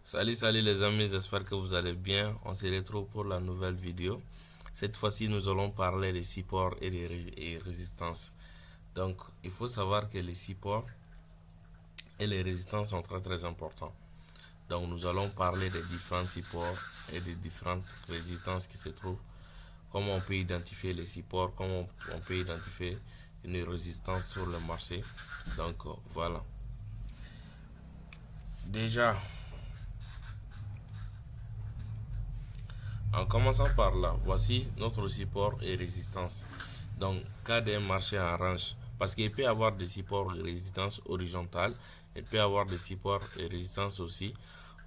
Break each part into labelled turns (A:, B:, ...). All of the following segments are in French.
A: Salut les amis, j'espère que vous allez bien. On se retrouve pour la nouvelle vidéo. Cette fois-ci, nous allons parler des supports et des résistances. Donc, il faut savoir que les supports et les résistances sont très importants. Donc, nous allons parler des différents supports et des différentes résistances qui se trouvent. Comment on peut identifier les supports, comment on peut identifier une résistance sur le marché. Donc, voilà. Déjà, en commençant par là, voici notre support et résistance. Donc, cas d'un marché en range, parce qu'il peut y avoir des supports et résistance horizontales, il peut y avoir des supports et résistance aussi,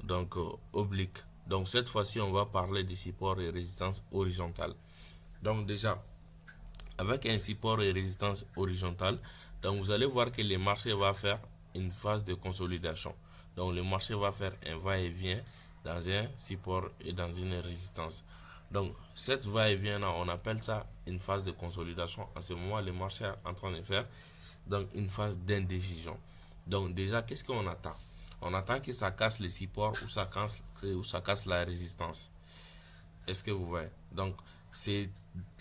A: donc obliques. Donc, cette fois-ci, on va parler des supports et résistance horizontales. Donc, déjà, avec un support et résistance horizontale, donc vous allez voir que le marché va faire une phase de consolidation. Donc, le marché va faire un va-et-vient dans un support et dans une résistance. Donc, cette va-et-vient là, on appelle ça une phase de consolidation. En ce moment, le marché est en train de faire donc une phase d'indécision. Donc, déjà, qu'est-ce qu'on attend? On attend que ça casse le support ou ça casse la résistance. Est-ce que vous voyez? Donc, ces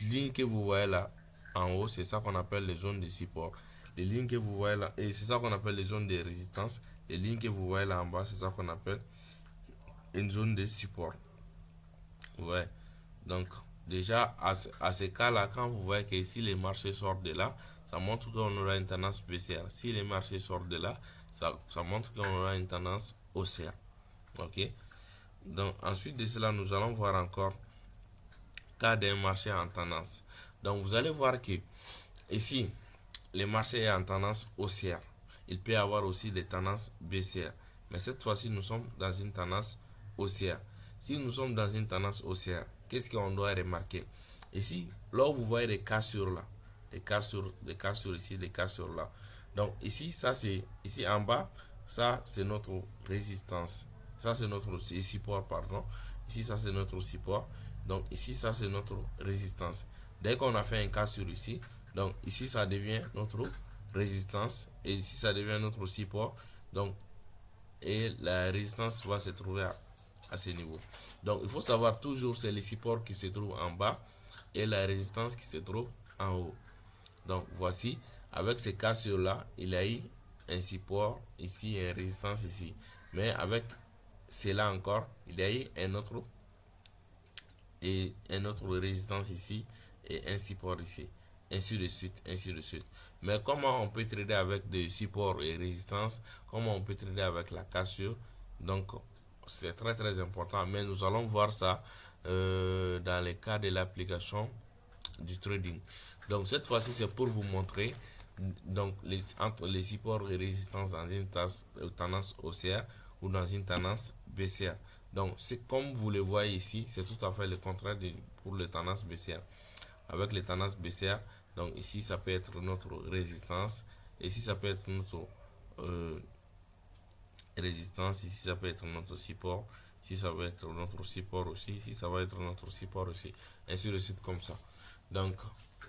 A: lignes que vous voyez là en haut, c'est ça qu'on appelle les zones de support. Les lignes que vous voyez là, et c'est ça qu'on appelle les zones de résistance. Les lignes que vous voyez là en bas, c'est ça qu'on appelle une zone de support. Ouais. Donc, déjà, à ce cas-là, quand vous voyez que si les marchés sortent de là, ça montre qu'on aura une tendance baissière. Si les marchés sortent de là, ça montre qu'on aura une tendance haussière. Ok. Donc, ensuite de cela, nous allons voir encore cas d'un marché en tendance. Donc, vous allez voir que ici, le marché est en tendance haussière. Il peut y avoir aussi des tendances baissières. Mais cette fois-ci, nous sommes dans une tendance haussière. Si nous sommes dans une tendance haussière, qu'est-ce qu'on doit remarquer? Ici, là où vous voyez des cassures là, des cassures ici, des cassures là. Donc ici, ça c'est ici en bas, ça c'est notre résistance. Ça c'est notre support, pardon. Ici, ça c'est notre support. Donc ici, ça c'est notre résistance. Dès qu'on a fait un cassure ici, donc ici ça devient notre résistance et ici ça devient notre support. Donc et la résistance va se trouver à ce niveau. Donc il faut savoir toujours c'est les supports qui se trouvent en bas et la résistance qui se trouve en haut. Donc voici, avec ces cassures là, il y a eu un support ici et une résistance ici. Mais avec cela encore, il y a eu un autre résistance ici et un support ici, ainsi de suite, ainsi de suite. Mais comment on peut trader avec des supports et résistances, comment on peut trader avec la cassure? Donc c'est très important, mais nous allons voir ça dans le cas de l'application du trading. Donc cette fois-ci c'est pour vous montrer donc entre les supports et résistances dans une tendance haussière ou dans une tendance baissière. Donc c'est comme vous le voyez ici, c'est tout à fait le contraire pour les tendances baissières. Avec les tendances baissières, donc ici ça peut être notre résistance, ici ça peut être notre résistance, ici ça peut être notre support, ici ça va être notre support aussi, ici ça va être notre support aussi, ainsi de suite comme ça. Donc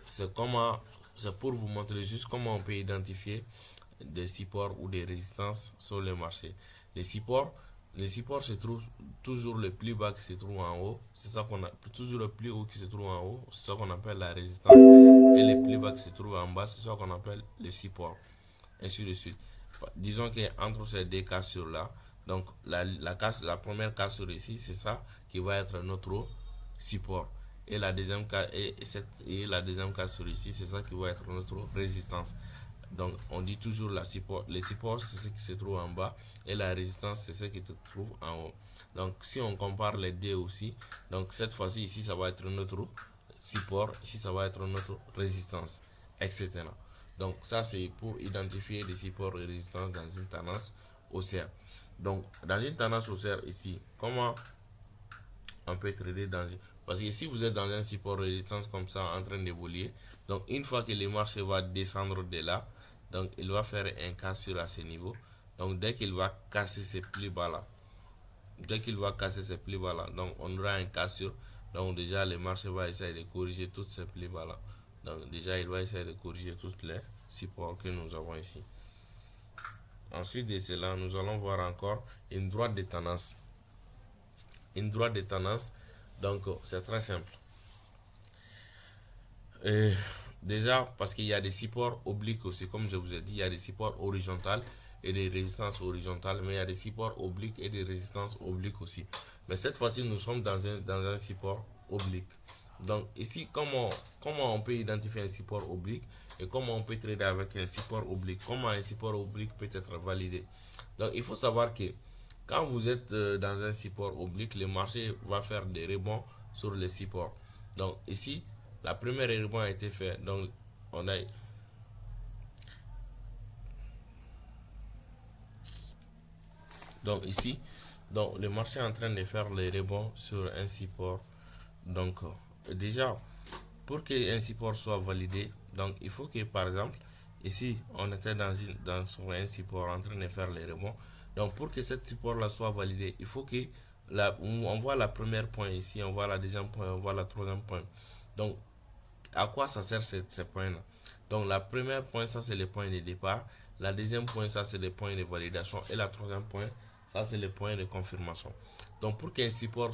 A: c'est pour vous montrer juste comment on peut identifier des supports ou des résistances sur le marché. Les supports se trouvent toujours le plus bas qui se trouve en haut, c'est ça qu'on a toujours le plus haut qui se trouve en haut, c'est ça qu'on appelle la résistance, et le plus bas qui se trouve en bas, c'est ça qu'on appelle le support, ainsi de suite. Disons que entre ces deux cassures là, donc la première cassure ici, c'est ça qui va être notre support, et la deuxième cassure ici, c'est ça qui va être notre résistance. Donc on dit toujours les supports c'est ce qui se trouve en bas et la résistance c'est ce qui se trouve en haut. Donc si on compare les deux aussi, donc cette fois-ci ici ça va être notre support, ici ça va être notre résistance, etc. Donc ça c'est pour identifier les supports et résistances dans une tendance haussière. Donc dans une tendance haussière ici, comment on peut trader parce que si vous êtes dans un support résistance comme ça en train d'évoluer, donc une fois que le marché va descendre de là, donc il va faire un cassure à ce niveau. Donc dès qu'il va casser ces plis bas là, donc on aura un cassure. Donc déjà le marché va essayer de corriger toutes ces plis bas là. Donc déjà il va essayer de corriger toutes les supports que nous avons ici. Ensuite de cela, nous allons voir encore une droite de tendance. une droite de tendance. Donc c'est très simple. Et déjà, parce qu'il y a des supports obliques aussi, comme je vous ai dit, il y a des supports horizontaux et des résistances horizontales, mais il y a des supports obliques et des résistances obliques aussi. Mais cette fois-ci, nous sommes dans un support oblique. Donc ici, comment on peut identifier un support oblique et comment on peut trader avec un support oblique, comment un support oblique peut être validé. Donc il faut savoir que quand vous êtes dans un support oblique, le marché va faire des rebonds sur les supports. Donc ici, la première rebond a été fait. Donc on a donc ici, donc le marché est en train de faire les rebonds sur un support. Donc déjà, pour qu'un support soit validé, donc il faut que par exemple ici on était sur un support en train de faire les rebonds. Donc pour que ce support là soit validé, il faut que on voit la première point ici, on voit la deuxième point, on voit la troisième point. Donc à quoi ça sert ces points là? Donc la première point, ça c'est le point de départ, la deuxième point, ça c'est le point de validation, et la troisième point, ça c'est le point de confirmation. Donc pour qu'un support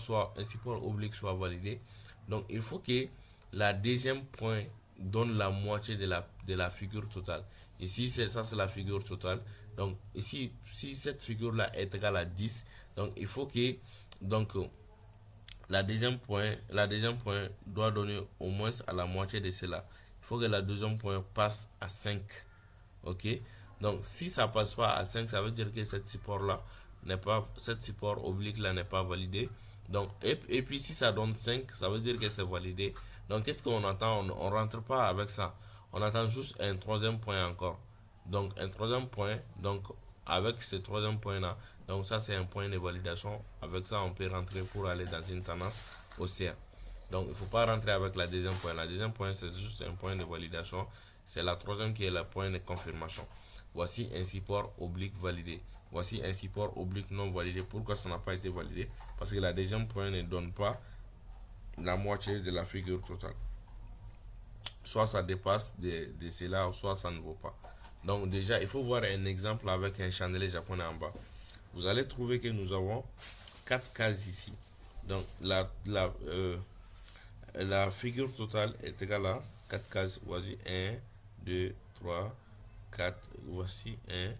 A: oblique soit validé, donc il faut que la deuxième point donne la moitié de la figure totale. Ici ça c'est la figure totale. Donc ici, si cette figure là est égale à 10, donc il faut que donc la deuxième point doit donner au moins à la moitié de cela. Il faut que la deuxième point passe à 5. Ok, donc si ça passe pas à 5, ça veut dire que cette support oblique là n'est pas validé. Donc et puis si ça donne 5, ça veut dire que c'est validé. Donc qu'est-ce qu'on attend? On rentre pas avec ça, on attend juste un troisième point encore. Donc un troisième point, donc avec ce troisième point là, donc ça c'est un point de validation. Avec ça on peut rentrer pour aller dans une tendance haussière. Donc il ne faut pas rentrer avec la deuxième point. La deuxième point c'est juste un point de validation. C'est la troisième qui est le point de confirmation. Voici un support oblique validé. Voici un support oblique non validé. Pourquoi ça n'a pas été validé? Parce que la deuxième point ne donne pas la moitié de la figure totale. Soit ça dépasse de cela, soit ça ne vaut pas. Donc déjà, il faut voir un exemple avec un chandelier japonais en bas. Vous allez trouver que nous avons 4 cases ici. Donc la figure totale est égale à 4 cases. Voici 1, 2, 3, 4. Voici 1,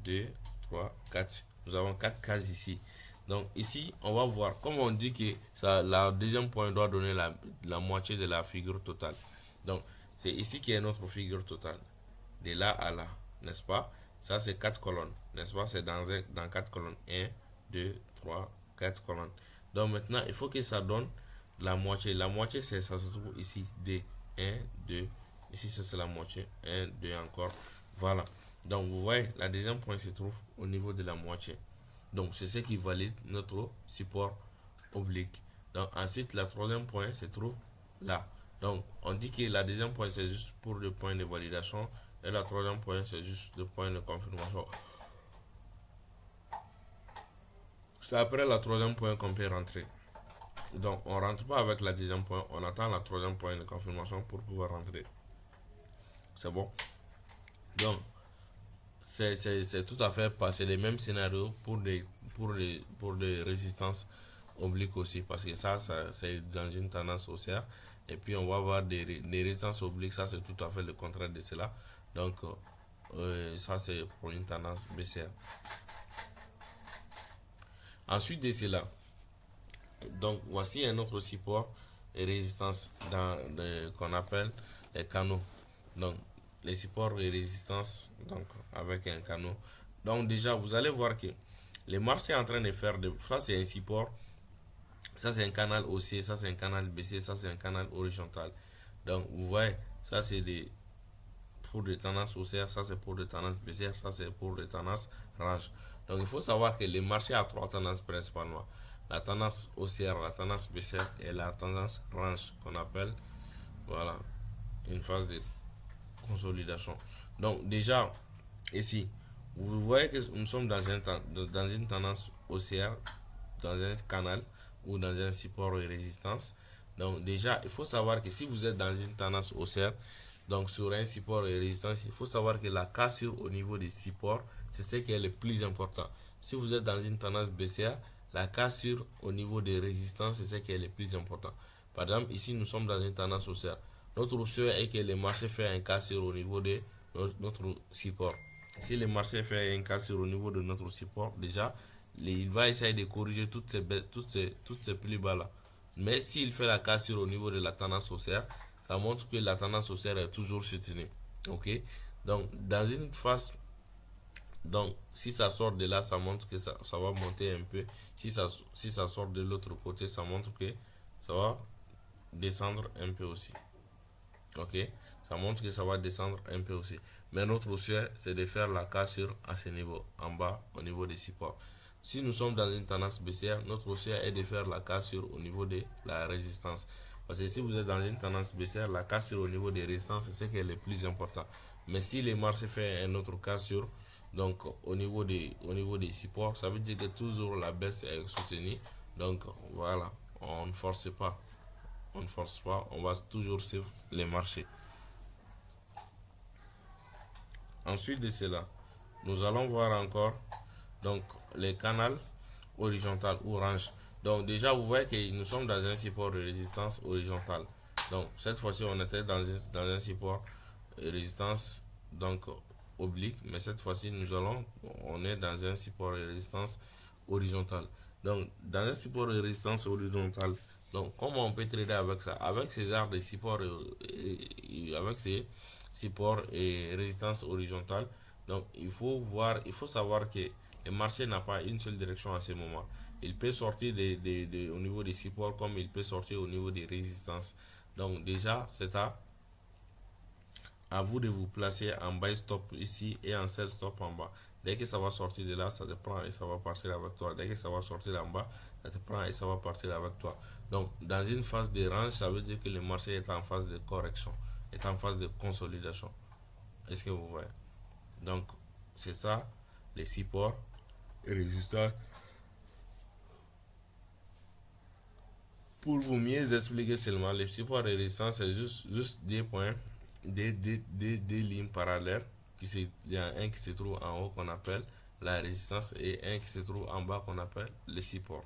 A: 2, 3, 4. Nous avons 4 cases ici. Donc ici, on va voir, comme on dit que la deuxième point doit donner la moitié de la figure totale. Donc c'est ici qui est notre figure totale. De là à là, n'est-ce pas? Ça c'est 4 colonnes, n'est-ce pas? C'est dans 4 colonnes. 1, 2, 3, 4 colonnes. Donc maintenant, il faut que ça donne la moitié. La moitié, ça se trouve ici. D. 1, 2. Ici, c'est la moitié. 1, 2 encore. Voilà. Donc, vous voyez, la deuxième point se trouve au niveau de la moitié. Donc, c'est ce qui valide notre support oblique. Donc, ensuite, la troisième point se trouve là. Donc, on dit que la deuxième point, c'est juste pour le point de validation. Et la troisième point, c'est juste le point de confirmation. C'est après la troisième point qu'on peut rentrer. Donc, on rentre pas avec la deuxième point. On attend la troisième point de confirmation pour pouvoir rentrer. C'est bon. Donc, c'est tout à fait passé les mêmes scénarios pour les résistances obliques aussi, parce que ça c'est dans une tendance haussière, et puis on va avoir des résistances obliques, ça c'est tout à fait le contraire de cela. Donc ça c'est pour une tendance baissière. Ensuite de cela, donc voici un autre support et résistance qu'on appelle les canaux. Donc les supports et résistances, donc avec un canot. Donc déjà vous allez voir que le marché est en train de faire ça c'est un support, ça c'est un canal haussier, ça c'est un canal baissier, ça c'est un canal horizontal. Donc vous voyez, ça c'est pour des tendances haussières, ça c'est pour des tendances baissières, ça c'est pour des tendances range. Donc il faut savoir que le marché a 3 tendances principalement: la tendance haussière, la tendance baissière et la tendance range, qu'on appelle, voilà, une phase de consolidation. Donc déjà ici vous voyez que nous sommes dans une tendance haussière, dans un canal ou dans un support et résistance. Donc déjà il faut savoir que si vous êtes dans une tendance haussière, donc sur un support et résistance, il faut savoir que la cassure au niveau des supports, c'est ce qui est le plus important. Si vous êtes dans une tendance baissière, la cassure au niveau des résistances, c'est ce qui est le plus important. Par exemple, ici, nous sommes dans une tendance haussière. Notre option est que le marché fait un cassure au niveau de notre support. Si le marché fait un cassure au niveau de notre support, déjà, il va essayer de corriger toutes ces plus bas là. Mais s'il fait la cassure au niveau de la tendance haussière, ça montre que la tendance haussière est toujours soutenue. Ok, donc dans une phase, donc si ça sort de là, ça montre que ça va monter un peu. Si ça sort de l'autre côté, ça montre que ça va descendre un peu aussi. Ok, ça montre que ça va descendre un peu aussi. Mais notre souhait, c'est de faire la cassure à ce niveau, en bas, au niveau des supports. Si nous sommes dans une tendance baissière, notre souhait est de faire la cassure au niveau de la résistance. Parce que si vous êtes dans une tendance baissière, la cassure au niveau des résistances, c'est ce qui est le plus important. Mais si le marché fait un autre cassure, donc au niveau des supports, ça veut dire que toujours la baisse est soutenue. Donc voilà, on ne force pas. On ne force pas, on va toujours suivre les marchés. Ensuite de cela, nous allons voir encore donc les canaux horizontal ou range. Donc déjà vous voyez que nous sommes dans un support de résistance horizontale. Donc cette fois-ci on était dans un support de résistance donc oblique, mais cette fois-ci on est dans un support de résistance horizontale. Donc dans un support de résistance horizontale, donc comment on peut trader avec ça? Avec ces arts de support avec ces supports et résistance horizontale. Donc il faut savoir que le marché n'a pas une seule direction à ce moment. Il peut sortir au niveau des supports comme il peut sortir au niveau des résistances. Donc déjà, c'est à vous de vous placer en buy stop ici et en sell stop en bas. Dès que ça va sortir de là, ça te prend et ça va partir avec toi. Dès que ça va sortir en bas, ça te prend et ça va partir avec toi. Donc, dans une phase de range, ça veut dire que le marché est en phase de correction, est en phase de consolidation. Est-ce que vous voyez? Donc, c'est ça, les supports et résistants. Pour vous mieux expliquer seulement, les supports et résistance, c'est juste des points, des lignes parallèles. Il y a un qui se trouve en haut qu'on appelle la résistance et un qui se trouve en bas qu'on appelle le support.